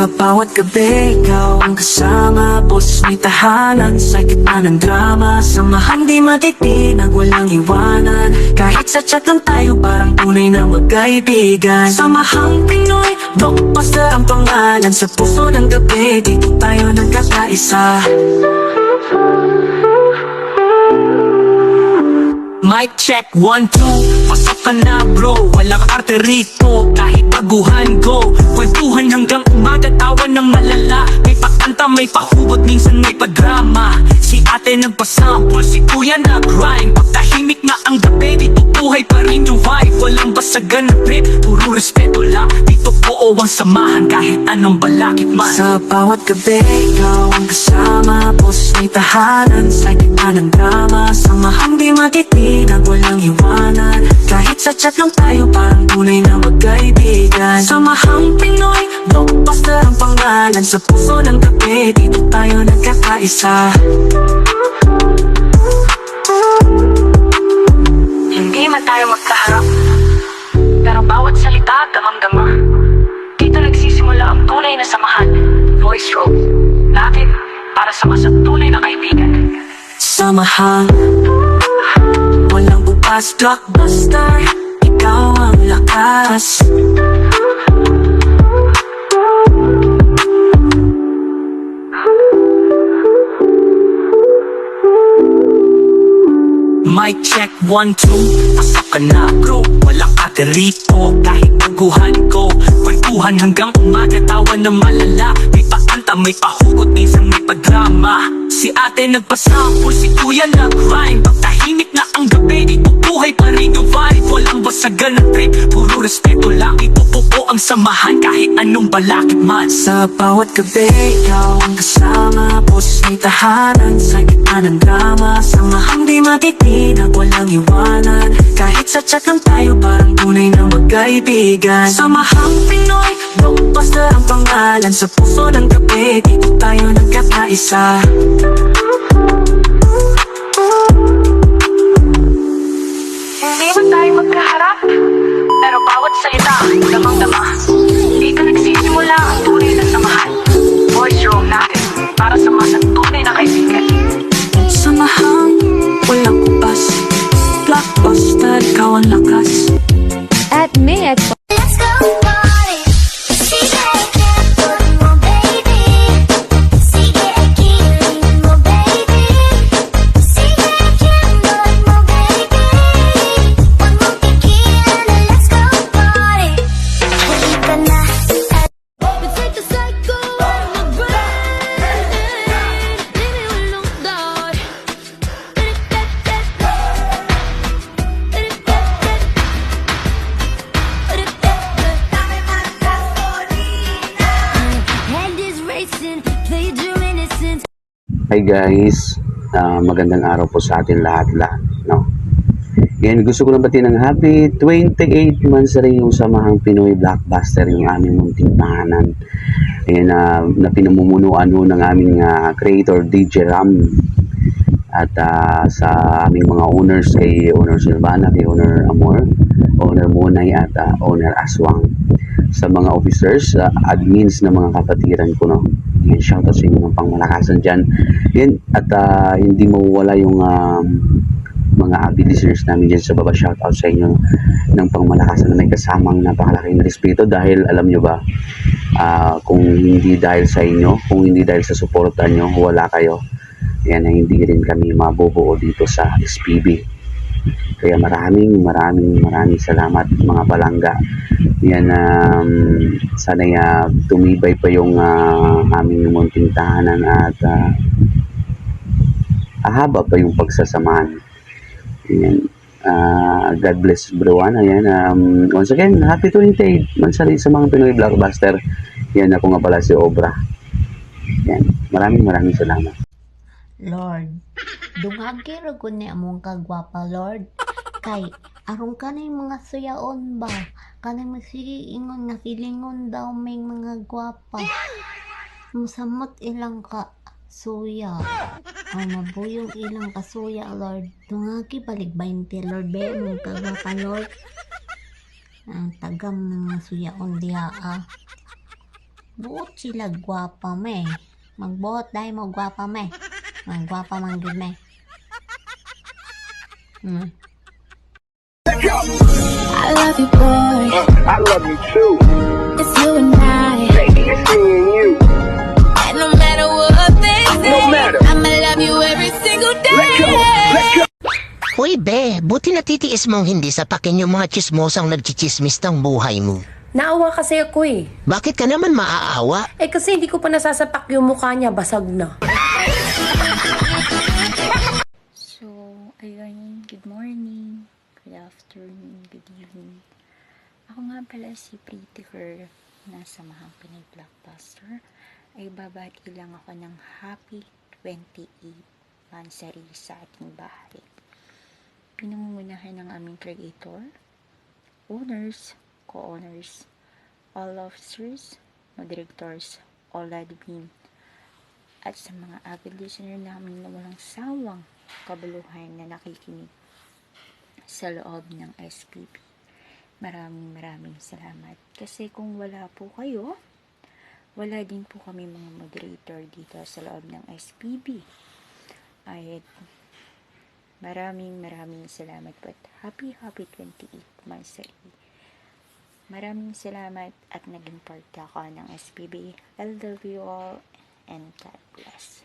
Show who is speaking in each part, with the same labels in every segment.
Speaker 1: Sa bawat gabi, ikaw ang kasama. Boss, may tahanan sa gitna ng drama. Samahang di matitinag, walang iwanan. Kahit sa chat lang tayo, parang tunay na magkaibigan. Samahang Pinoy, blockbuster ang pangalan. Sa puso ng gabi, dito tayo nagkakaisa. Mic check, 1, 2, pasok ka na bro. Walang arte rito, kahit baguhan go. Kwentuhan hanggang umaga, tawa ng malala. May pakanta, may pahugot, minsan may padrama. Si ate nagpasample, si kuya nag-rhyme. Pagtahimik na ang gabi, dito buhay pa rin yung vibe. Walang basagan na trip, puro respeto lang. Dito buo ang samahan, kahit anong balakid man. Sa bawat gabi, ikaw ang kasama. Boss, may tahanan sa gitna ng drama. Samahang di matitinag, walang iwanan. Kahit sa chat lang tayo, parang tunay na magkaibigan. Samahang Pinoy, blockbuster ang pangalan. Sa puso ng gabi, dito tayo nagkakaisa. Hindi man tayo magkaharap, pero bawat salita damang-dama. Dito nagsisimula ang tunay na samahan. Voice roll natin para sa mas tunay na kaibigan. Samahan, walang bukas, blockbuster. Ikaw ang lakas. Mic check, 1, 2, pasok ka na bro. Walang ate rito, kahit baguhan ko. Kwentuhan hanggang umaga, tawa ng malala. May pakanta, may pahugot, minsan may padrama. Si ate nagpasample, si kuya nag-rhyme. Pagtahimik na ang gabi, dito buhay pa rin yung vibe. Walang basagan na trip, puro respeto lang. Ipupupo ang samahan, kahit anong balakid man. Sa bawat gabi, ikaw ang kasama. Boss, may tahanan sa gitna ng drama. Samahang di matitinag, walang iwanan. Kahit sa chat lang tayo, parang tunay na magkaibigan. Samahang Pinoy, blockbuster ang pangalan. Sa puso ng gabi, dito tayo nagkakaisa. Hindi man tayo magkaharap, pero bawat salita damang-dama. Dito nagsisimula ang tunay na samahan. Voice roll natin para sa mas tunay na kaibigan. Samahang walang kupas, blockbuster, ikaw ang lakas.
Speaker 2: At me at
Speaker 3: Let's go party. Sige, put mo baby. Sige, kiling mo baby. Sige, put mo baby. Huwag mong pigilan na let's go party. Halika na.
Speaker 2: It's like a psycho on my brain. Leave me alone, dog. Head is racing, play your innocence.
Speaker 4: Hi guys, magandang araw po sa atin lahat-lahat, no? Yan, gusto ko lang batiin ng happy 28 months rin yung Samahang Pinoy Blockbuster, yung aming munting tahanan. Ayan, na pinamumunuan ng aming creator DJ Ram. At sa aming mga owners, kay Owner Silvana, kay Owner Amor, Owner Munay at Owner Aswang. Sa mga officers, admins na mga kapatiran ko, no? Yan, shoutout sa inyo ng pangmalakasan dyan. Yan, at hindi mawawala yung mga avid listeners namin dyan sa baba. Shoutout sa inyo ng pangmalakasan na may kasamang napakalaking respeto, dahil alam nyo ba, kung hindi dahil sa inyo, kung hindi dahil sa suporta nyo, wala kayo. Yan, hindi rin kami mabubuo dito sa SPB. Kaya maraming salamat mga palangga. Yan, sana tumibay pa yung aming munting tahanan at ahaba pa yung pagsasamahan. Yan, God bless everyone. Ayan, once again, happy 28 mansari sa mga Pinoy Blockbuster. Yan, ako nga pala si Obra. Yan, maraming salamat.
Speaker 5: Lord, dungagi ra gud ni among kagwapa, Lord. Kay aron kanay mga suyaon ba? Kanay magsiingon nga silingon daw may mga gwapa. Musamot ilang ka suya. Nabuyong ilang kasuya, Lord. Dungagi balik 20, Lord. Be mong kagwapa, Lord. Ang tagam ng mga suyaon diha. Buot sila gwapa me. Magbuot dahil mo gwapa me. Magwapa man gid me.
Speaker 2: I love you, boy.
Speaker 6: I love you too.
Speaker 2: It's you and I.
Speaker 6: Baby, it's me and you.
Speaker 2: And no matter what they say,
Speaker 6: No matter.
Speaker 2: I'ma love you every single day.
Speaker 6: Let's go. Let's go.
Speaker 7: Hoy be, buti natitiis mong hindi sapakin yung mga chismosang nagchichismis ng buhay mo.
Speaker 8: Naawa kasi ako eh.
Speaker 7: Bakit ka naman maaawa?
Speaker 8: Eh kasi hindi ko pa nasasapak yung mukha niya, basag na.
Speaker 9: So, ayun, good morning, good afternoon, good evening. Ako nga pala si Pretty Girl na Samahang Pinoy Blockbuster. Ay babati lang ako ng happy 28th anniversary sa ating bahay. Pinangungunahan ng aming creator, owners, co-owners, all officers, directors, all admin, at sa mga avid listener namin na walang sawang kabuluhan na nakikinig sa loob ng SPB. Maraming salamat. Kasi kung wala po kayo, wala din po kami mga moderator dito sa loob ng SPB. Ay maraming salamat po at happy 28th anniversary. Maraming salamat at naging part ako ng SPB. I love you all and God bless.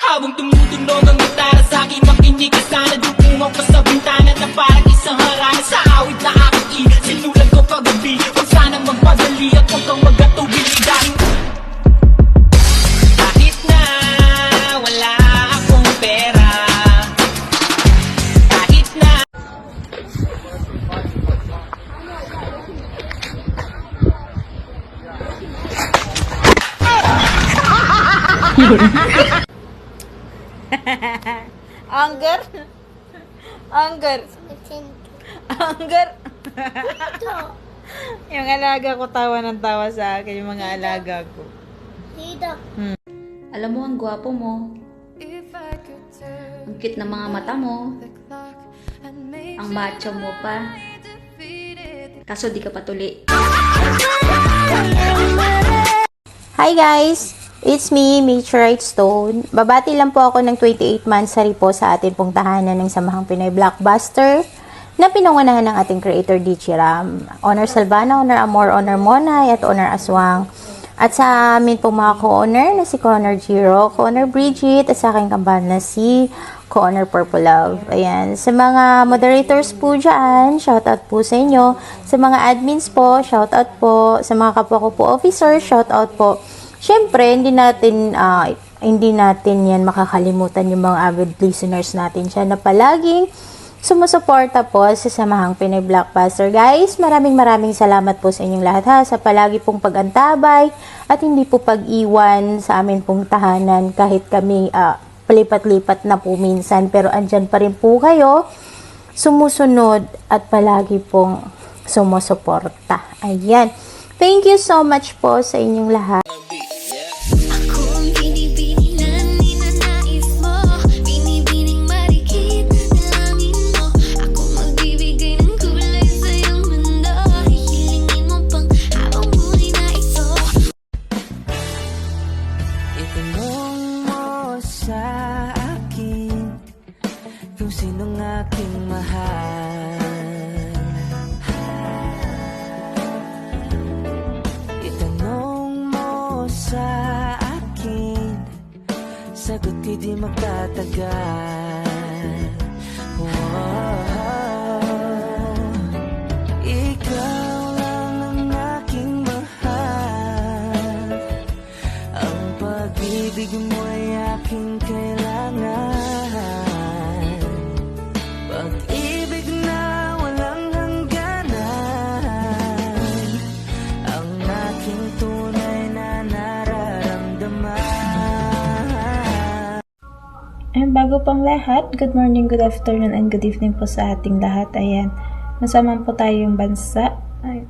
Speaker 1: Habang tumutunog ang gitara sa akin, makinig ka sana. Dumungaw ka sa bintana na parang isang harana. Sa awit na aking sinulat ko kagabi. Huwag sanang magmadali at huwag kang magatubili. Dahil kahit na wala akong pera, kahit na
Speaker 10: Angger? Angger? Angger? Yung alaga ko tawa ng tawa sa akin, yung mga alaga ko.
Speaker 9: Alam mo, ang gwapo mo. Ang cute ng mga mata mo. Ang macho mo pa. Kaso di ka patuli.
Speaker 10: Hi guys! It's me, Meteorite Stone. Babati lang po ako ng 28 Mansari po sa ating pong tahanan ng Samahang Pinoy Blockbuster na pinangunahan ng ating creator DJ Ram. Honor Salvana, Honor Amor, Honor Monay, at Honor Aswang. At sa amin pong mga co-honor na si Co-honor Jiro, Co-honor Bridget, at sa aking kambal na si Co-honor Purple Love. Ayan. Sa mga moderators po dyan, shoutout po sa inyo. Sa mga admins po, shoutout po. Sa mga kapwa ko po officers, shoutout po. Siyempre, hindi natin yan makakalimutan yung mga avid listeners natin siya na palaging sumusuporta po sa Samahang Pinoy Blockbuster. Guys, maraming salamat po sa inyong lahat ha, sa palagi pong pag-antabay at hindi po pag-iwan sa amin pong tahanan kahit kami palipat-lipat na po minsan. Pero andyan pa rin po kayo, sumusunod at palagi pong sumusuporta. Ayan. Thank you so much po sa inyong lahat.
Speaker 2: Ako ang binibining na ninanais mo, binibining marikit na langin mo. Ako magbibigay ng kulay sa iyong mundo, hihilingin mo pang habang buhay na ito.
Speaker 1: itanong mo sa akin kung sinong aking mahal. Sa akin, sagot hindi magtatagal. Ikaw lang ang aking mahal. Ang pag-ibig mo ay aking kailangan. Pag-ibig na walang hangganan. Ang aking tunay na
Speaker 10: And bago pang lahat, good morning, good afternoon, and good evening po sa ating lahat. Ayan, masama po tayong bansa. Ay,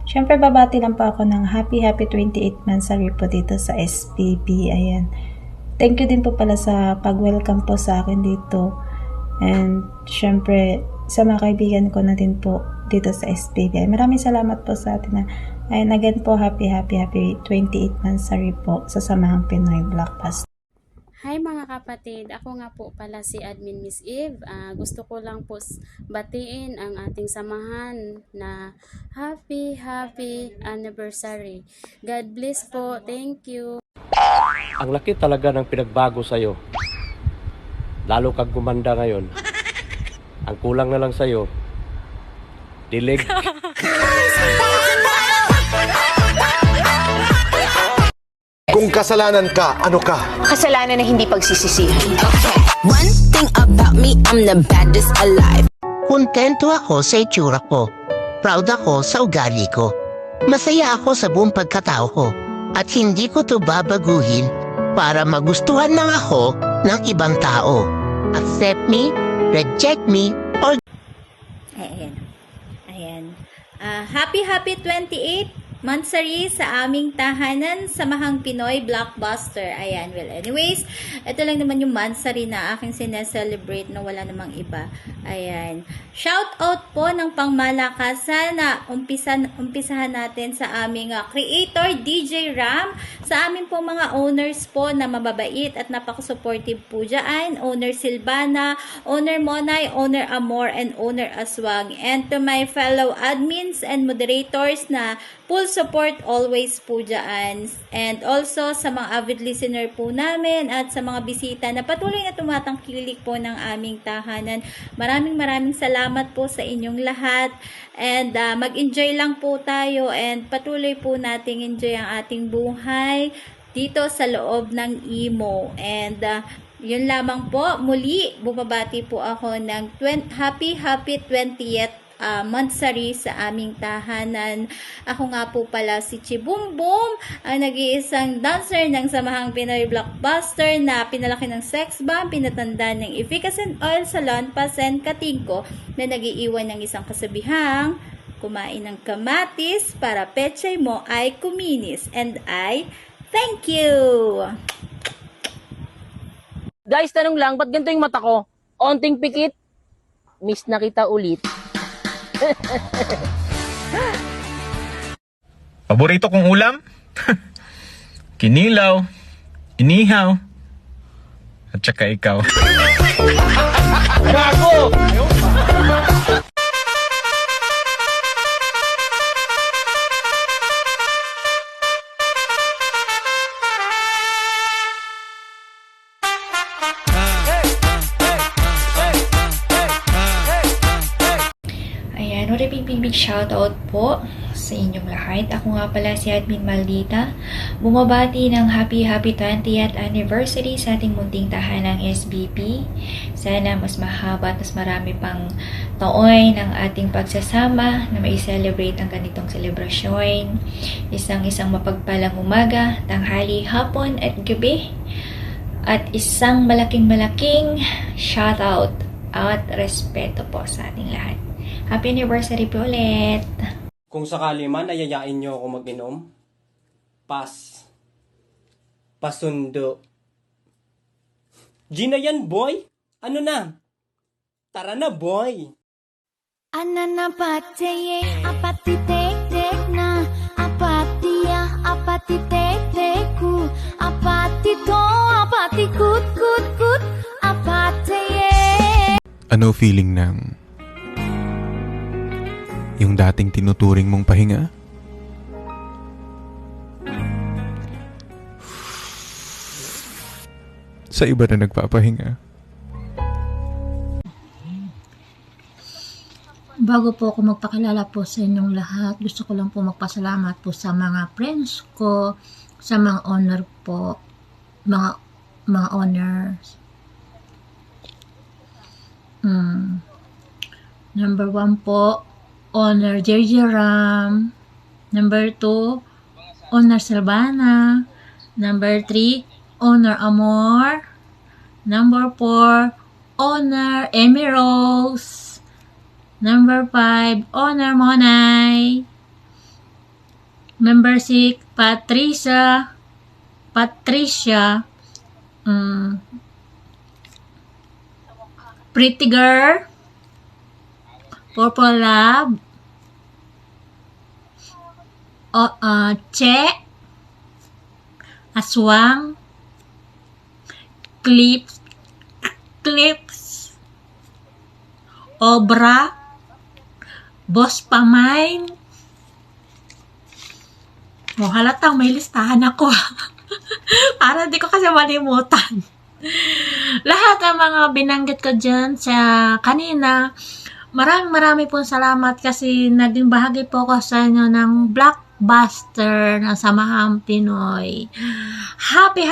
Speaker 10: syempre, babati lang po ako ng happy 28th anniversary po dito sa SPB. Ayan. Thank you din po pala sa pag-welcome po sa akin dito. And syempre, sa mga kaibigan ko na din po dito sa SPB. Maraming salamat po sa atin na And again po, happy 28th anniversary po sa Samahang Pinoy Blockbuster.
Speaker 11: Hi mga kapatid, ako nga po pala si Admin Miss Eve. Gusto ko lang po batiin ang ating samahan na happy anniversary. God bless po. Thank you.
Speaker 12: Ang laki talaga ng pinagbago sa'yo. Lalo kang gumanda ngayon. Ang kulang na lang sa'yo, dilig.
Speaker 13: Kung kasalanan ka, ano ka?
Speaker 14: Kasalanan na hindi pagsisisihan. One thing about me, I'm the baddest alive.
Speaker 7: Kontento ako sa itsura ko. Proud ako sa ugali ko. Masaya ako sa buong pagkatao ko. At hindi ko to babaguhin para magustuhan lang ako ng ibang tao. Accept me, reject me, or...
Speaker 10: Ayan. Happy 28th Mansari sa aming tahanan, Samahang Pinoy Blockbuster. Ayan, well, anyways, ito lang naman yung Mansari na aking sineselebrate na wala namang iba. Ayan. Shout out po ng pangmalakasan na umpisahan natin sa aming creator, DJ Ram, sa aming po mga owners po na mababait at napaka-supportive po dyan. Owner Silvana, Owner Monay, Owner Amor, and Owner Aswang. And to my fellow admins and moderators na full support always po dyan. And also sa mga avid listener po namin at sa mga bisita na patuloy na tumatangkilik po ng aming tahanan. Maraming salamat po sa inyong lahat. And mag-enjoy lang po tayo and patuloy po nating enjoy ang ating buhay dito sa loob ng Imo. And yun lamang po. Muli, bumabati po ako ng happy 20th Mansari sa aming tahanan. Ako nga po pala si Chibumbum, ang nag-iisang dancer ng Samahang Pinoy Blockbuster na pinalaki ng sex bomb, pinatanda ng efficacy oil salon, pasen, katingko, na nagiiwan ng isang kasabihang kumain ng kamatis para pechay mo ay kuminis. And I thank you!
Speaker 14: Guys, tanong lang, ba't ganito yung mata ko? Onting pikit, miss na kita ulit.
Speaker 15: Paborito kong ulam? Kinilaw, inihaw, at saka ikaw.
Speaker 14: Gago!
Speaker 9: Ayan, what a big shoutout po sa inyong lahat. Ako nga pala si Admin Maldita. Bumabati ng happy 20th anniversary sa ating munting tahanang SBP. Sana mas mahaba at mas marami pang taon ng ating pagsasama na may celebrate ang ganitong selebrasyon. Isang mapagpalang umaga, tanghali, hapon at gabi. At isang malaking shoutout at respeto po sa ating lahat. Happy anniversary po ulit!
Speaker 16: Kung sakali man, ayayain nyo ako mag-inom, pasundo. Gina yan, boy? Ano na? Tara na, boy!
Speaker 2: Anana pataye apati tek na apatia apati teku apati to apati kut apataye.
Speaker 17: Ano feeling ng yung dating tinuturing mong pahinga? Sa iba na nagpapahinga.
Speaker 18: Bago po ako magpakilala po sa inyong lahat, gusto ko lang po magpasalamat po sa mga friends ko, sa mga owner po, mga owners. Number 1 po, Owner JJ Ram. Number 2, Owner Silvana. Number 3, Owner Amor. Number 4, Owner Amy Rose. Number 5, Owner Monay. Number 6, Patricia. Pretty Girl. Purple Love. Che, Aswang, Clips, Obra, Boss Pamain. Halatang may listahan ako. Para di ko kasi malimutan. Lahat ng mga binanggit ko dyan sa kanina, marami pong salamat kasi naging bahagi po ko sa inyo ng Blockbuster ng Samahang Pinoy. Happy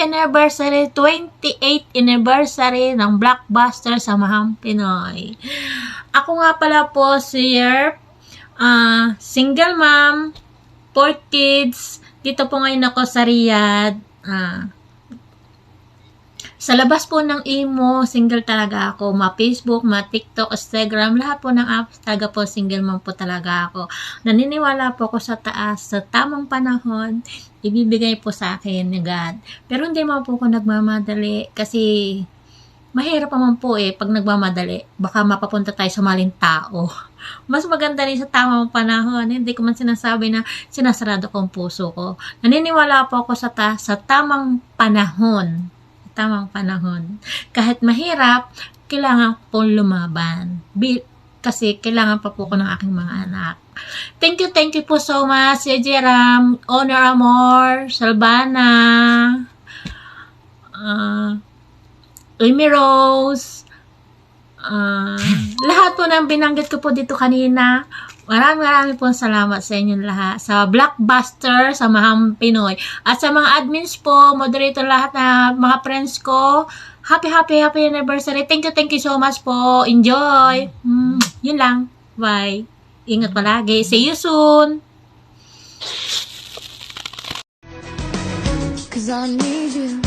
Speaker 18: anniversary, 28th anniversary ng Blockbuster Samahang Pinoy. Ako nga pala po si Yerp, single mom, 4 kids. Dito po ngayon ako sa Riyadh. Sa labas po ng imo, single talaga ako. Ma-Facebook, ma-TikTok, Instagram, lahat po ng apps talaga po, single mom po talaga ako. Naniniwala po ako sa taas, sa tamang panahon, ibibigay po sa akin ni God. Pero hindi mo po ako nagmamadali kasi mahirap naman po pag nagmamadali. Baka mapapunta tayo sa maling tao. Mas maganda rin sa tamang panahon. Hindi ko man sinasabi na sinasarado ko ang puso ko. Naniniwala po ako sa tamang panahon. Tamang panahon. Kahit mahirap, kailangan po lumaban. Kasi kailangan pa po ko ng aking mga anak. Thank you po so much, si Jeram, Honor Amor, Salbana, Amy Rose, lahat po ng binanggit ko po dito kanina. Maraming po salamat sa inyong lahat. Sa Blockbuster, sa Samahang Pinoy. At sa mga admins po, moderator lahat na mga friends ko. Happy anniversary. Thank you so much po. Enjoy. Yun lang. Bye. Ingat palagi. See you soon.
Speaker 2: 'Cause I need you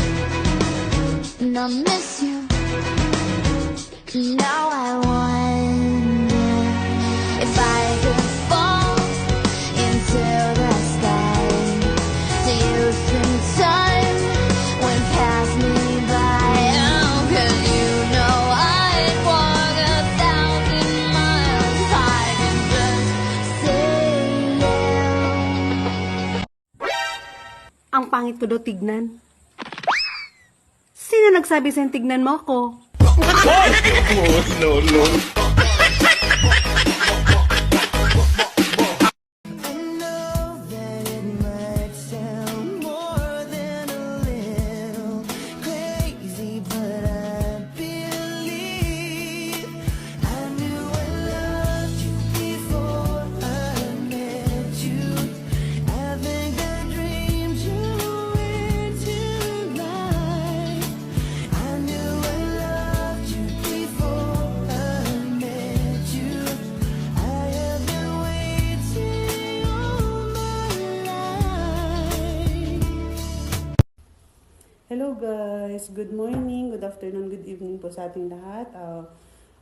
Speaker 2: and I miss you. Now I wonder if I could fall into the sky. Do you spend time when pass me by? Oh, 'cause you know I'd walk 1,000 miles if I could just say yeah.
Speaker 19: Ang pangit ko daw tignan. Sino nagsabi sa'yo tignan mo ako?
Speaker 6: No.
Speaker 19: Hello guys! Good morning, good afternoon, good evening po sa ating lahat.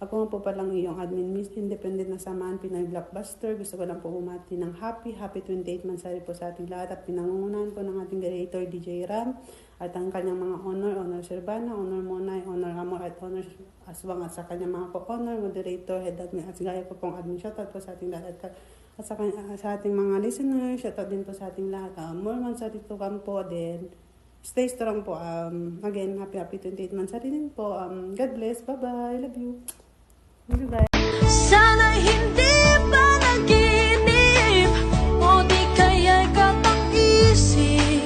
Speaker 19: Ako nga po palang iyong admin Miss Independent na Samahan Pinoy Blockbuster. Gusto ko lang po bumati ng happy 28 mansari po sa ating lahat at pinangungunahan po ng ating creator DJ Ram at ang kanyang mga honor Serbana, honor Monay, honor Amor at honor Aswang at sa kanyang mga honor moderator, head admin at sigaya po pong admin. Shoutout po sa ating lahat at sa ating mga listeners. Shoutout din po sa ating lahat. More mansari to come po din. Stay strong po. Again, happy 28 mansari din po. God bless. Bye-bye. Love you. Bye-bye.
Speaker 2: Sana hindi pa naginip o di kaya'y katang-isip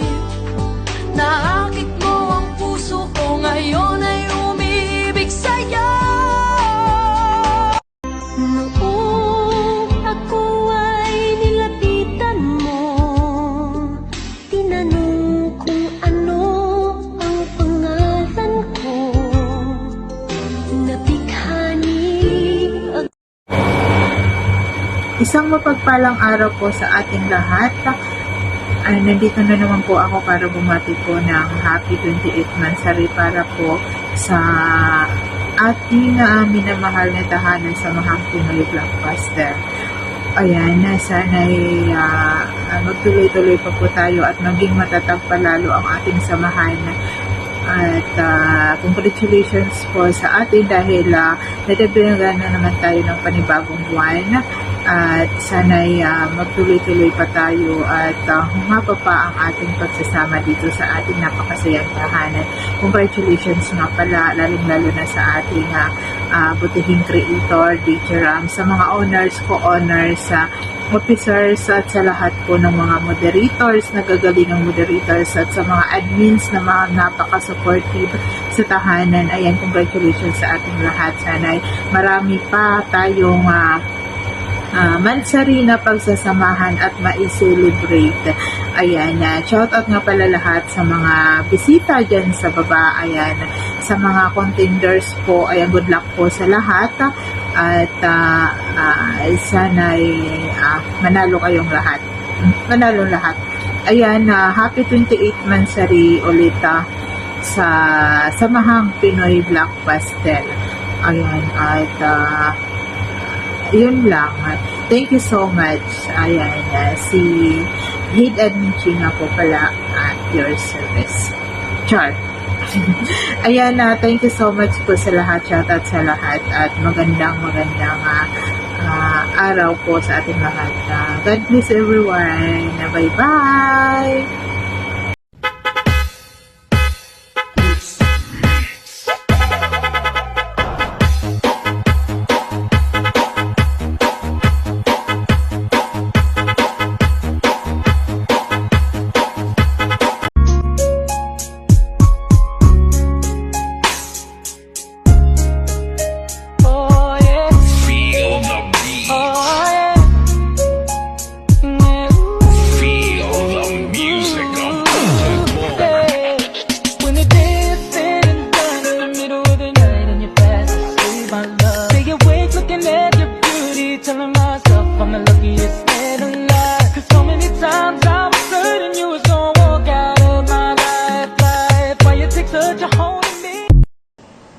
Speaker 2: na akit mo ang puso ko ngayon ay umibig sa'yo. Noong ako ay nilapitan mo, tinanong kung ano ang pangalan ko, nabighani.
Speaker 20: Isang mapagpalang araw po sa ating lahat. Nandito na naman po ako para bumati po ng happy 28th mansari para po sa ating minamahal na tahanan sa Samahang Pinoy Blockbuster. Ayan, sana'y magtuloy-tuloy pa po tayo at maging matatag palalo ang ating samahan. At congratulations po sa atin dahil nadagdagan na naman tayo ng panibagong buwan. at sana'y magtuloy-tuloy pa tayo at humaba pa ang ating pagsasama dito sa ating napakasayang tahanan. Congratulations nga pala, lalong-lalo na sa ating butihing creator, DJ Ram, sa mga owners, co-owners, officers at sa lahat po ng mga moderators, nagagalingang moderators at sa mga admins na mga napaka-supportive sa tahanan. Ayan, congratulations sa ating lahat. Sana'y marami pa tayong mansari na pagsasamahan at ma-celebrate. Ayan, shout out nga pala lahat sa mga bisita dyan sa baba. Ayan, sa mga contenders po, ayan, good luck po sa lahat. At sana'y manalo kayong lahat. Manalo lahat. Ayan, happy 28th Mansari ulit sa Samahang Pinoy Blockbuster. Ayan, at yun lang. Thank you so much. Ayan, si Head Admin nga po pala at your service. Char. Ayan, thank you so much po sa lahat. Shout out sa lahat at magandang araw po sa ating lahat. God bless everyone. Bye-bye!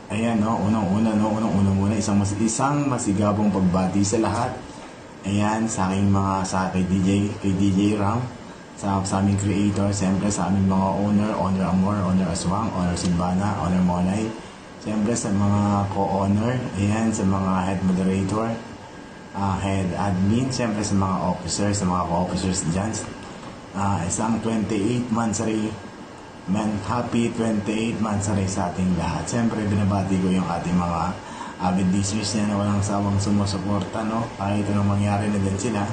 Speaker 21: Ayan, unang-una muna, isang masigabong pagbati sa lahat. Ayan, sa aking kay DJ Ram, sa aming creator, siyempre sa aming mga owner Amor, owner Aswang, owner Silvana, owner Monay, siyempre sa mga co-owner, ayan, sa mga head moderator, head admin, siyempre sa mga officers, sa mga co-officers dyan. Isang 28 Mansari, happy 28 Mansari sa ating lahat. Siyempre, binabati ko yung ating mga avid listeners na walang sawang sumusuporta, no? Kahit anong mangyari na din sila,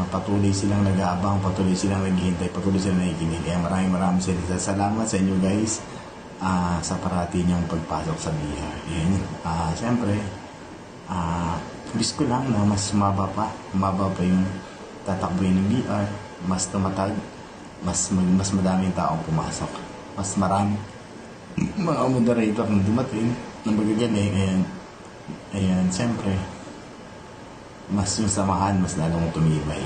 Speaker 21: patuloy silang nag-aabang, patuloy silang naghihintay, patuloy silang nakikinig. Kaya maraming salamat sa inyo guys sa parati niyong pagpasok sa BR. Siyempre, wish ko lang na mas humaba pa yung tatakbuhin ng BR, mas tumatag, mas madaming taong pumasok, mas marami mga moderator na dumating na magagaling. Ayan, siyempre mas yung samahan mas lalong tumibay.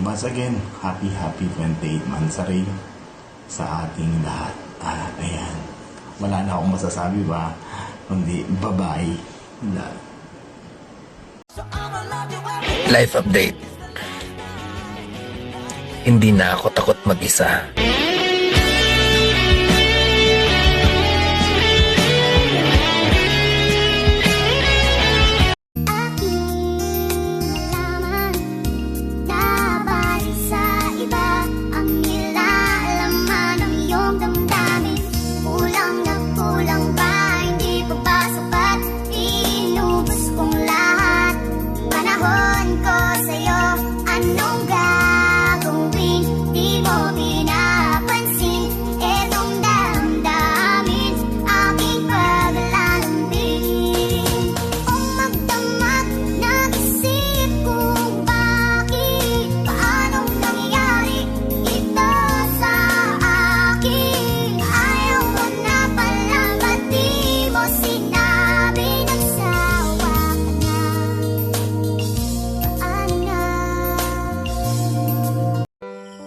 Speaker 21: Once again, happy 28 Mansari sa ating lahat. Ayan, wala na akong masasabi ba kundi bye-bye.
Speaker 22: Life update. Hindi na ako takot mag-isa.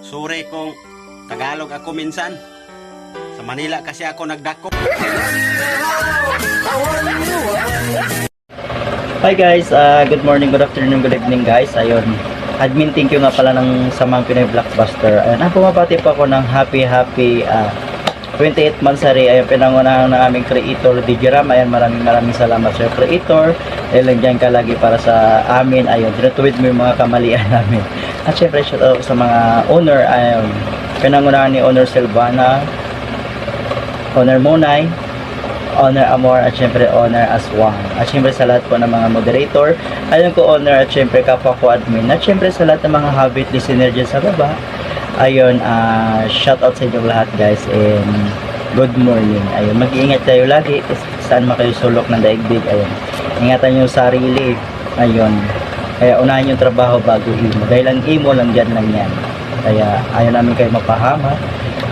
Speaker 23: Sure kung Tagalog ako minsan. Sa Manila kasi ako nagdako.
Speaker 24: Hi guys, good morning, good afternoon, good evening guys. Ayun, admin thank you nga pala ng Samahang Pinoy Blockbuster. Ayun, pumapati po ako ng happy 28th Mansari, ayun, pinangunahan ng aming creator, DJ Ram. Ayan, maraming salamat sa creator. Dahil nandiyan ka lagi para sa amin. Ayun, tinutuwid mo yung mga kamalian namin. At syempre, shout out sa mga owner. Ayun, pinangunahan ni Owner Silvana, Owner Monay, Owner Amor, at syempre Owner Aswang. At syempre sa lahat po ng mga moderator. Ayun ko, Owner, at syempre kapwa ko admin. At syempre sa lahat ng mga habit listener dyan sa baba. Ayun, shout out sa inyong lahat, guys, and good morning. Ayun, mag-iingat tayo lagi saan man kayo sulok ng daigdig. Ayun, ingatan yung sarili. Ayun, kaya unahin yung trabaho bago imo, dahil ang imo lang dyan lang yan. Kaya ayaw namin kayo mapahama,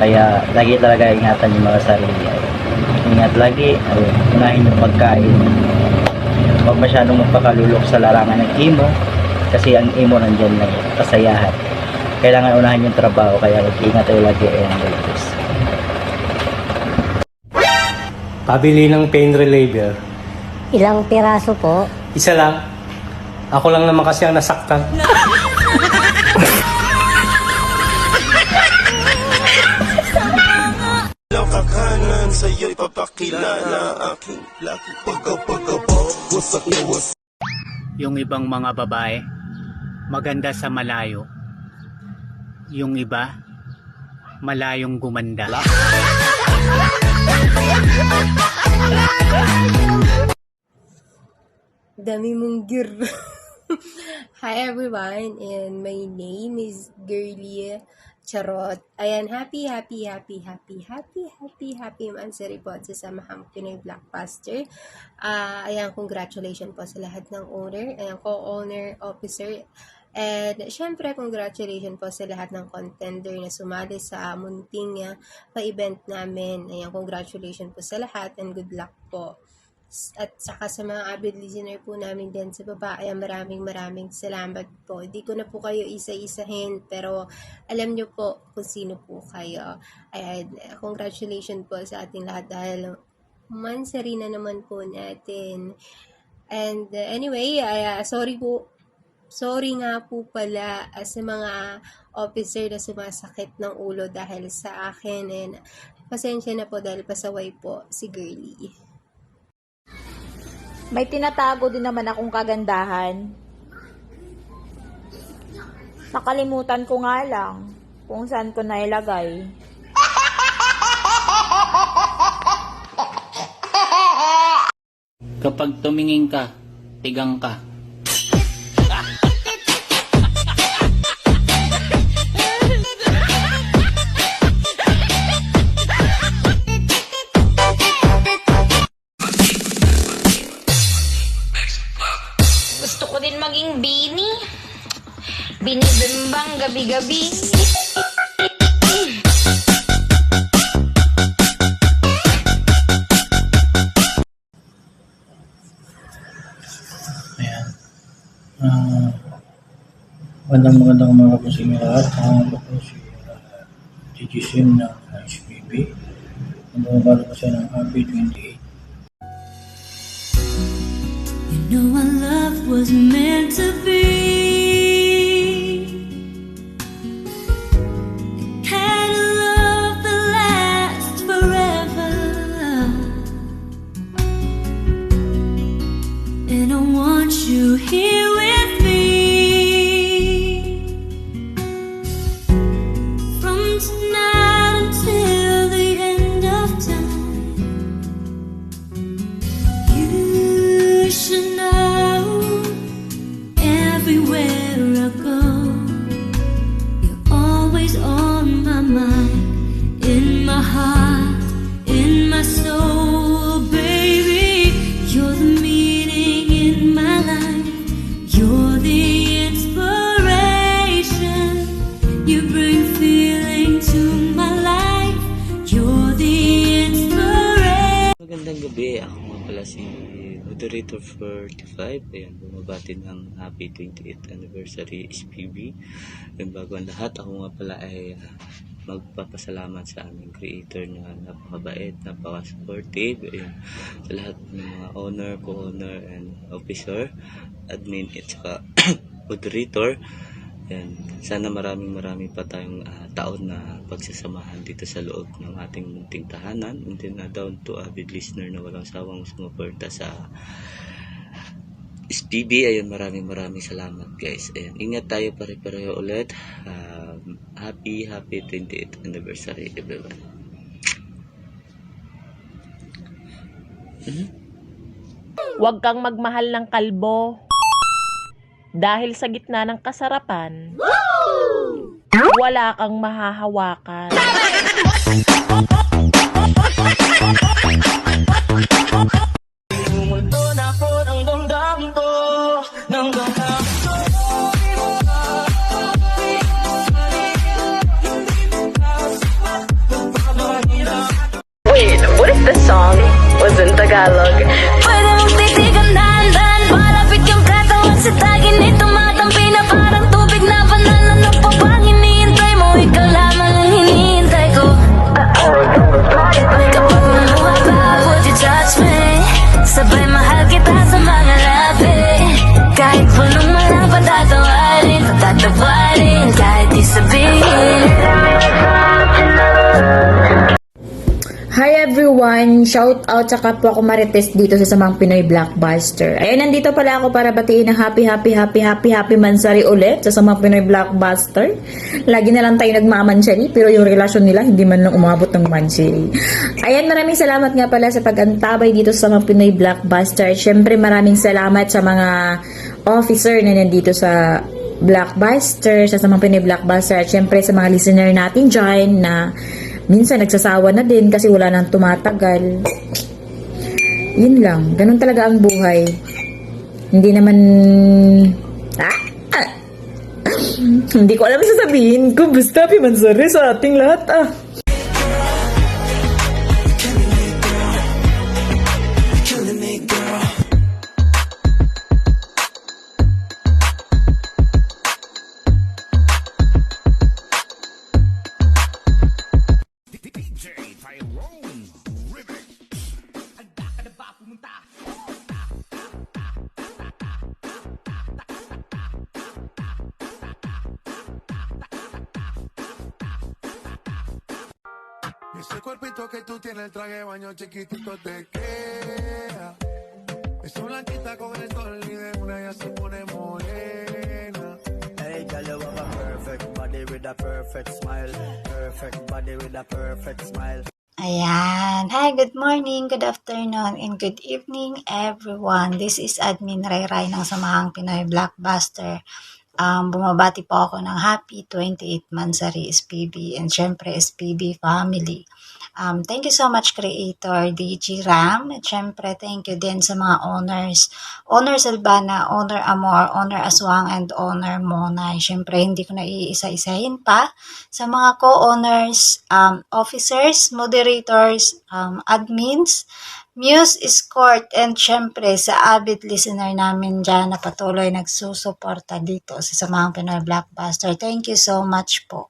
Speaker 24: kaya lagi talaga ingatan yung mga sarili. Ayun, ingat lagi. Ayun, unahin yung pagkain, huwag masyadong magpakalulok sa larangan ng imo, kasi ang imo nandyan lang yan, kasayahan. Kailangan unahin yung trabaho, kaya mag-iingat tayo lagi. Ayan, guys.
Speaker 16: Pabili ng pain reliever.
Speaker 3: Ilang piraso po?
Speaker 16: Isa lang. Ako lang naman kasi ang nasaktan.
Speaker 4: Kakanan sa'yo ipapakilala aking laki pagkapagkapag.
Speaker 5: Yung ibang mga babae, maganda sa malayo. Yung iba, malayong gumanda.
Speaker 8: Dami mong gear. Hi everyone, and my name is Girlie Charot. Ayan, happy Mansari po sa Samahang Pinoy Blockbuster. Ayan, congratulations po sa lahat ng owner, ayan, co-owner, officer. And syempre, congratulations po sa lahat ng contender na sumali sa munting pa-event namin. Ayan, congratulations po sa lahat and good luck po. At saka sa mga avid listener po namin din sa baba, ayan, maraming salamat po. Hindi ko na po kayo isa-isahin, pero alam nyo po kung sino po kayo. Ayan, congratulations po sa ating lahat dahil Mansari na naman po natin. And anyway, sorry nga po pala sa mga officer na sumasakit ng ulo dahil sa akin, and pasensya na po dahil pasaway po si Girlie.
Speaker 3: May tinatago din naman akong kagandahan. Nakalimutan ko nga lang kung saan ko nailagay.
Speaker 5: Kapag tumingin ka, tigang ka.
Speaker 2: Gusto ko din maging Bini. Binibimbang gabi-gabi.
Speaker 25: Ayan. Magandang mga po sa inyo lahat. Ako po si DJ Sim ng HPB. Bumabalo po siya ng Happy 28.
Speaker 2: You know our love was meant to be. The kind of love that lasts forever. And I want you here with me. From tonight until the end of time. You should know everywhere I go, you're always on my mind, in my heart, in my soul, baby. You're the meaning in my life, you're the inspiration, you bring feeling to my life, you're the inspiration.
Speaker 26: Magandang gabi, ako nga pala si Moderator 45. Ayan, bumabati ng Happy 28th Anniversary SPB. Yung bago ang lahat, ako nga pala ay magpapasalamat sa aming creator na napakabait, napaka-supportive. Ayan, sa lahat ng mga owner, co-owner, and officer, admin, at saka moderator. Yan. Sana maraming pa tayong taon na pagsasamahan dito sa loob ng ating munting tahanan. And then down to avid listener na walang sawang sumuporta sa SPB. Ayun, maraming salamat guys. Ayan, ingat tayo pare-pareho ulit. Happy 28th anniversary everyone.
Speaker 14: Huwag kang magmahal ng kalbo. Dahil sa gitna ng kasarapan, wala kang mahahawakan.
Speaker 1: Wait, what if the song was in Tagalog?
Speaker 2: Pwede mong titigan dahan-dahan, malapit kang katawan sa tagin nito, matampi na parang tubig na banal. Ano pa bang hinihintay mo? Ikaw lamang ang hinihintay ko. Kapag maluwa ba, would you touch me? Sabay mahal kita sa mga labi. Kahit punong malapad tatawarin, tatawarin, kahit di sabihin.
Speaker 3: Hi everyone! Shout out sa kapwa ko Marites dito sa Samang Pinoy Blockbuster. Ayun, nandito pala ako para batiin ng happy mansari ulit sa Samang Pinoy Blockbuster. Lagi na lang tayo nagmamansari pero yung relasyon nila hindi man lang umabot ng mansari. Ayan, maraming salamat nga pala sa pag-antabay dito sa Samang Pinoy Blockbuster. Syempre maraming salamat sa mga officer na nandito sa Blockbuster, sa Samang Pinoy Blockbuster, at syempre sa mga listener natin dyan na minsan nagsasawa na din kasi wala nang tumatagal. Yun lang. Ganun talaga ang buhay. Hindi naman... Hindi ko alam sasabihin ko. Basta pimansari sa ating lahat.
Speaker 7: Ese cuerpito que tú tienes, el traje de baño chiquitito te queda. Esa blanquita con el sol y de una ya se pone morena.
Speaker 24: Hey, girl, you have a perfect body with a perfect smile. Perfect body with a perfect smile.
Speaker 10: Ayan. Hi, good morning, good afternoon, and good evening, everyone. This is Admin Ray Ray ng Samahang Pinoy Blockbuster. Bumabati po ako ng happy 28th Mansari SPB and syempre SPB family. Thank you so much, Creator DG Ram. At syempre, thank you din sa mga owners. Owner Silvana, Owner Amor, Owner Aswang, and Owner Monay. Syempre, hindi ko na iisa-isahin pa. Sa mga co-owners, officers, moderators, admins, Muse, Escort, and syempre sa avid listener namin dyan na patuloy nagsusuporta dito sa Samahang Pinoy Blockbuster. Thank you so much po.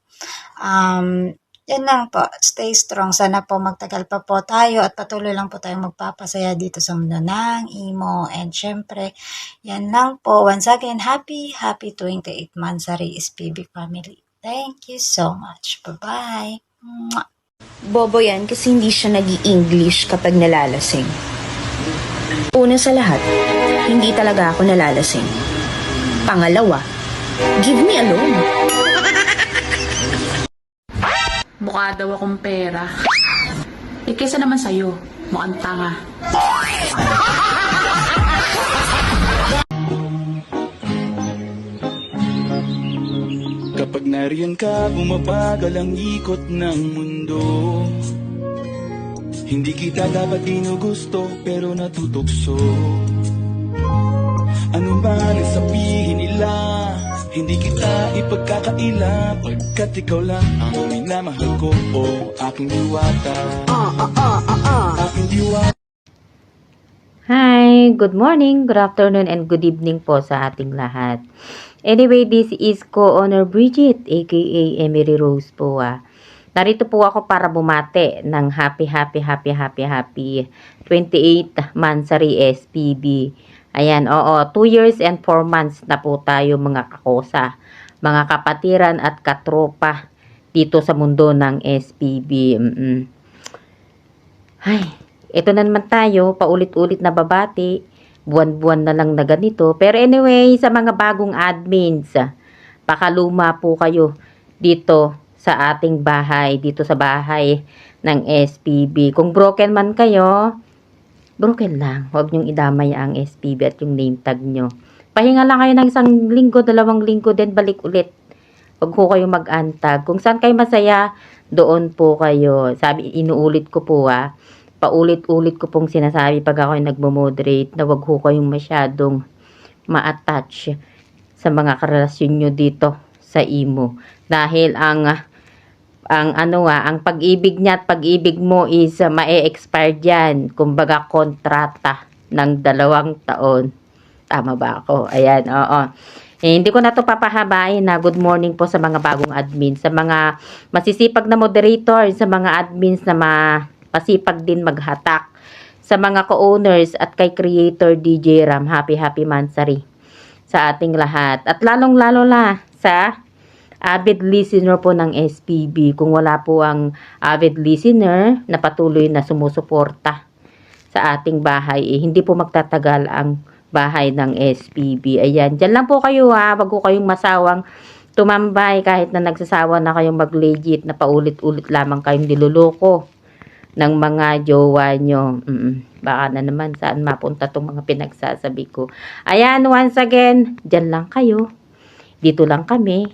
Speaker 10: Yan lang po. Stay strong. Sana po magtagal pa po tayo at patuloy lang po tayong magpapasaya dito sa mundo ng imo. And syempre, yan lang po. Once again, happy 28th Mansari SPB family. Thank you so much. Bye-bye. Mwah.
Speaker 11: Bobo yan kasi hindi siya nag-i-English kapag nalalasing. Una sa lahat, hindi talaga ako nalalasing. Pangalawa, give me a loan.
Speaker 12: Mukha daw akong pera. Kesa naman sa'yo, mukhang tanga.
Speaker 13: Kapag nariyan ka, bumabagal ang ikot ng mundo. Hindi kita dapat ginugusto, pero natutukso. Ano man ang sabihin nila, hindi kita ipagkakaila, pagkat ikaw lang ang minamahal ko, aking diwata. Aking diwata.
Speaker 27: Hi, good morning, good afternoon, and good evening po sa ating lahat. Anyway, this is Co-Owner Bridget, aka Emery Rose po. Narito po ako para bumate ng happy 28th Mansari SPB. Ayan, oo, 2 years and 4 months na po tayo mga kakosa. mga kapatiran at katropa dito sa mundo ng SPB. Ay, ito na naman tayo, paulit-ulit na babati, buwan-buwan na lang na ganito. Pero anyway, sa mga bagong admins, pakaluma po kayo dito sa ating bahay, dito sa bahay ng SPB. Kung broken man kayo, broken lang. Huwag niyong idamay ang SPB at yung name tag nyo. Pahinga lang kayo ng 1 linggo, 2 linggo, then balik ulit. Huwag ko kayo mag-antag. Kung saan kayo masaya, doon po kayo. Sabi, inuulit ko po paulit-ulit ko pong sinasabi pag ako nagmo-moderate na huwag ko kayong masyadong ma-attach sa mga karelasyon nyo dito sa imo. Dahil ang pag-ibig niya at pag-ibig mo is ma-expire dyan. Kumbaga kontrata ng 2 taon. Tama ba ako? Ayan, oo. Hindi ko na to papahabain na good morning po sa mga bagong admin, sa mga masisipag na moderator, sa mga admins na masipag din maghatak, sa mga co-owners at kay creator DJ Ram, happy Mansari sa ating lahat. At lalong-lalo na sa avid listener po ng SPB. Kung wala po ang avid listener na patuloy na sumusuporta sa ating bahay, hindi po magtatagal ang bahay ng SPB. Ayan, dyan lang po kayo ha. Wag ko kayong masawang tumambay kahit na nagsasawa na kayong mag-legit na paulit-ulit lamang kayong niloloko ng mga jowa nyo. Baka na naman saan mapunta itong mga pinagsasabi ko. Ayan, once again, dyan lang kayo. Dito lang kami,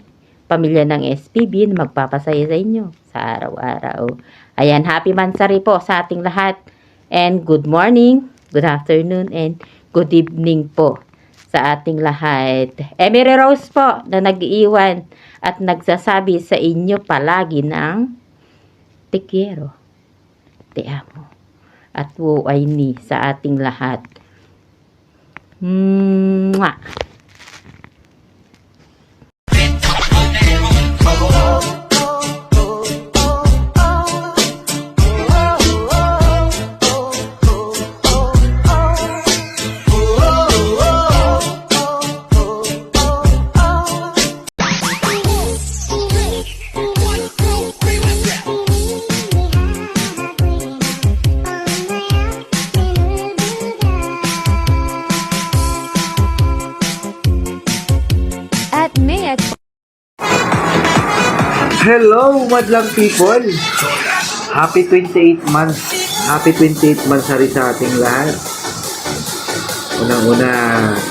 Speaker 27: pamilya ng SPB na magpapasaya sa inyo sa araw-araw. Ayan, happy Mansari po sa ating lahat. And good morning, good afternoon, and good evening po sa ating lahat. Emery Rose po na nag-iwan at nagsasabi sa inyo palagi ng te quiero, te amo, at wuay ni sa ating lahat. Mwah!
Speaker 6: Hello, madlang people! Happy 28 months. Happy 28 months sa ating lahat. Unang-una,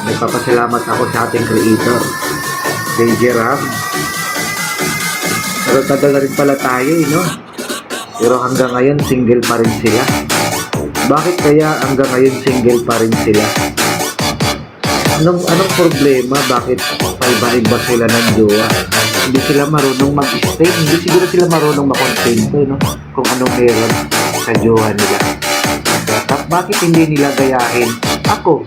Speaker 6: nagpapasalamat ako sa ating creator, DJ Ram. Pero tagal na rin pala tayo, no? Pero hanggang ngayon, single pa rin sila. Bakit kaya hanggang ngayon single pa rin sila? Anong problema? Bakit iba-iba sila ng jowa? Hindi sila marunong mag-stay. Hindi siguro sila marunong makontento, no? Kung anong meron sa jowa nila. Bakit hindi nila gayahin? Ako,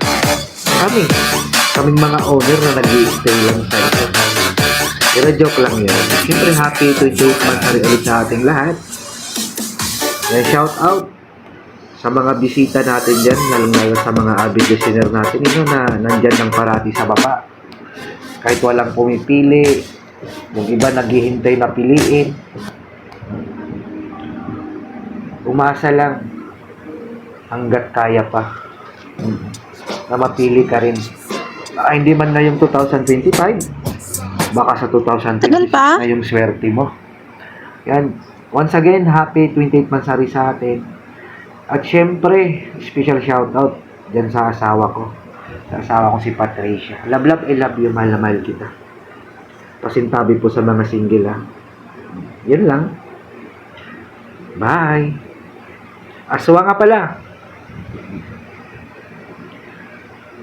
Speaker 6: kaming mga owner na nag-i-stay lang sa ito. Pero joke lang yun. Siyempre happy 28 months na rin ulit sa ating lahat. Kaya shout out sa mga bisita natin dyan, lalo sa mga avid listener natin, na nandyan ng parati sa baba. Kahit walang pumipili, yung iba naghihintay na piliin. Umasa lang hanggat kaya pa na mapili ka rin. Hindi man na yung 2025, baka sa 2026 na yung swerte mo. Yan. Once again, happy 28 Mansari sa atin. At syempre, special shoutout dyan sa asawa ko. Sa asawa ko si Patricia. Love, I love you, mahal na mahal kita. Pasintabi po sa mga single, ha. Yan lang. Bye. Aswa nga pala.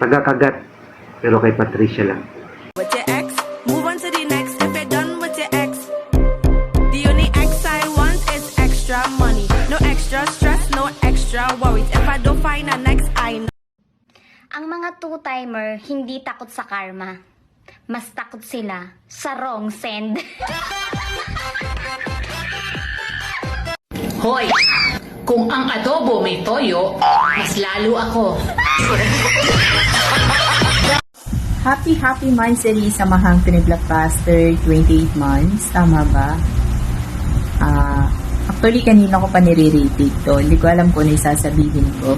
Speaker 6: Taga-kagat. Pero kay Patricia lang.
Speaker 9: With your ex, move on to the next. If you're done with your ex, the only ex I want is extra money. No extra stress, no extra worries. If I don't find a next, I know.
Speaker 15: Ang mga two-timer hindi takot sa karma. Mas takot sila sa wrong send.
Speaker 12: Hoy! Kung ang adobo may toyo, mas lalo ako.
Speaker 3: happy Mansari sa Mahang Pinoy Blockbuster, 28 months. Tama ba? Actually, kanina ko pa nire-rate to. Hindi ko alam kung ano yung sasabihin ko.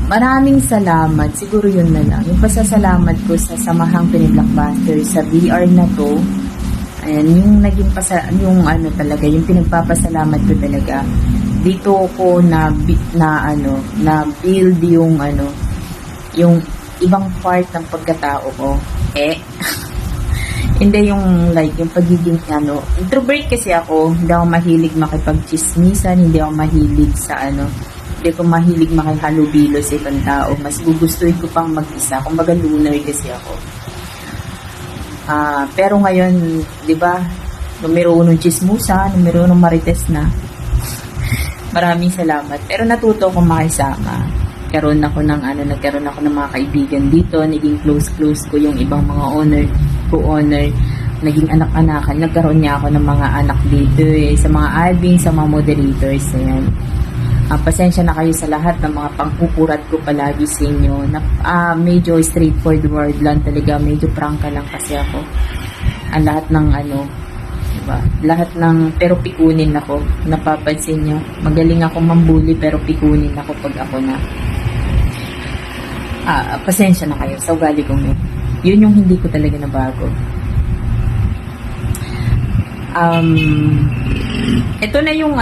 Speaker 3: Maraming salamat. Siguro yun na lang. Yung pasasalamat ko sa Samahang Pinoy Blockbuster sa VR na to. Ayan, yung naging yung pinagpapasalamat ko talaga. Dito ko na build yung ibang part ng pagkatao ko. Hindi yung yung pagiging introvert kasi ako. Hindi ako mahilig makipagchismisan, hindi ako mahilig hindi ko mahilig makihalubilo sa ibang tao. Mas gugustuhin ko pang mag-isa. Kumbaga loner kasi ako. Pero ngayon, di ba, numero 1 chismusa, numero 1 marites na. Maraming salamat. Pero natuto akong makisama. Nagkaroon ako ng mga kaibigan dito. Naging close ko yung ibang mga co-owner. Naging anak-anakan. Nagkaroon niya ako ng mga anak dito sa mga admin, sa mga moderators. Ayan. Pasensya na kayo sa lahat ng mga pangkukurat ko palagi sa inyo. Medyo straightforward lang talaga. Medyo prangka lang kasi ako. Ang lahat ng diba? Lahat ng, pero pikunin ako. Napapansin nyo. Magaling ako mambuli pero pikunin ako pag ako na. Pasensya na kayo sa ugali kong yun. Yun yung hindi ko talaga nabago. Ito na yung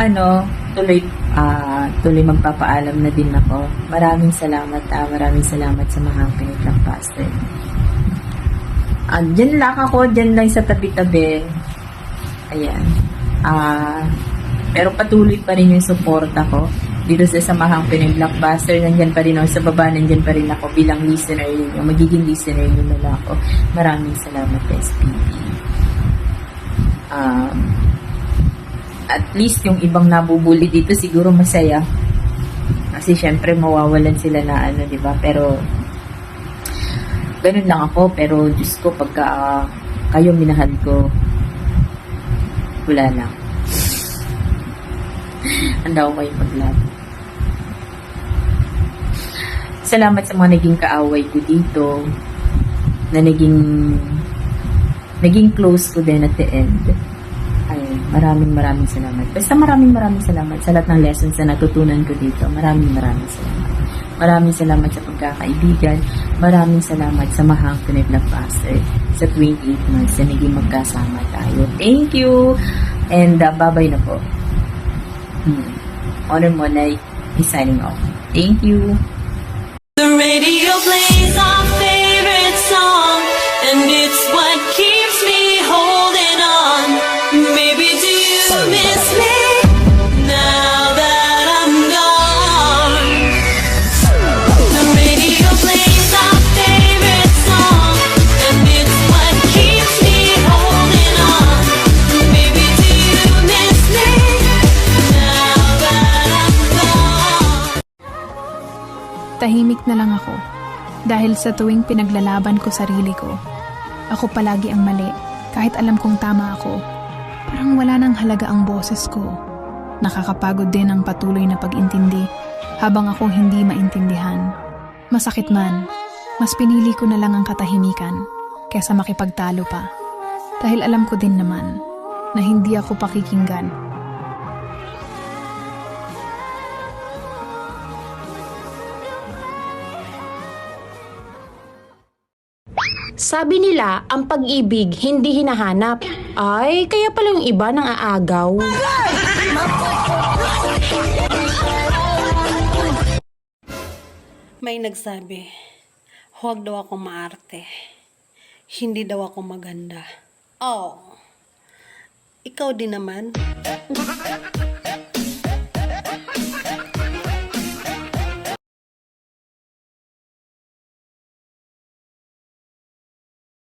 Speaker 3: tuloy magpapaalam na din ako. Maraming salamat sa Mahang Pinoy Blockbuster. Diyan lang ako, diyan lang sa tabi-tabi. Ayan. Pero patuloy pa rin yung suporta ko dito sa Samahang Pinoy Blockbuster. Nandyan pa rin ako sa baba, nandyan pa rin ako bilang listener yun, yung magiging listener yun na ako. Maraming salamat, SPB. At least yung ibang nabubuli dito siguro masaya. Kasi syempre mawawalan sila na diba? Pero ganun lang ako. Pero Diyos ko, pagka kayo minahal ko, wala lang. Handa ko kayo maglaban. Salamat sa mga naging kaaway ko dito na naging close ko din at the end. Maraming salamat. Basta maraming salamat sa lahat ng lessons na natutunan ko dito. Maraming salamat. Maraming salamat sa pagkakaibigan. Maraming salamat sa Mahang Pinoy Blockbuster sa 28 months na naging magkasama tayo. Thank you! And bye-bye na po. Honor Monay is signing off. Thank you!
Speaker 17: The radio plays our favorite song, and it's what keeps me holding on. Maybe do you miss me now that I'm gone? The radio plays our favorite song, and it's what keeps me holding on. Maybe do you miss me now that I'm gone?
Speaker 18: Tahimik na lang ako dahil sa tuwing pinaglalaban ko sarili ko. Ako palagi ang mali kahit alam kong tama ako. Parang wala nang halaga ang boses ko. Nakakapagod din ang patuloy na pag-intindi habang ako hindi maintindihan. Masakit man, mas pinili ko na lang ang katahimikan kaysa makipagtalo pa. Dahil alam ko din naman na hindi ako pakikinggan.
Speaker 11: Sabi nila, ang pag-ibig hindi hinahanap. Ay, kaya pala yung iba nang aagaw.
Speaker 19: May nagsabi, huwag daw ako maarte. Hindi daw ako maganda. Oh, ikaw din naman.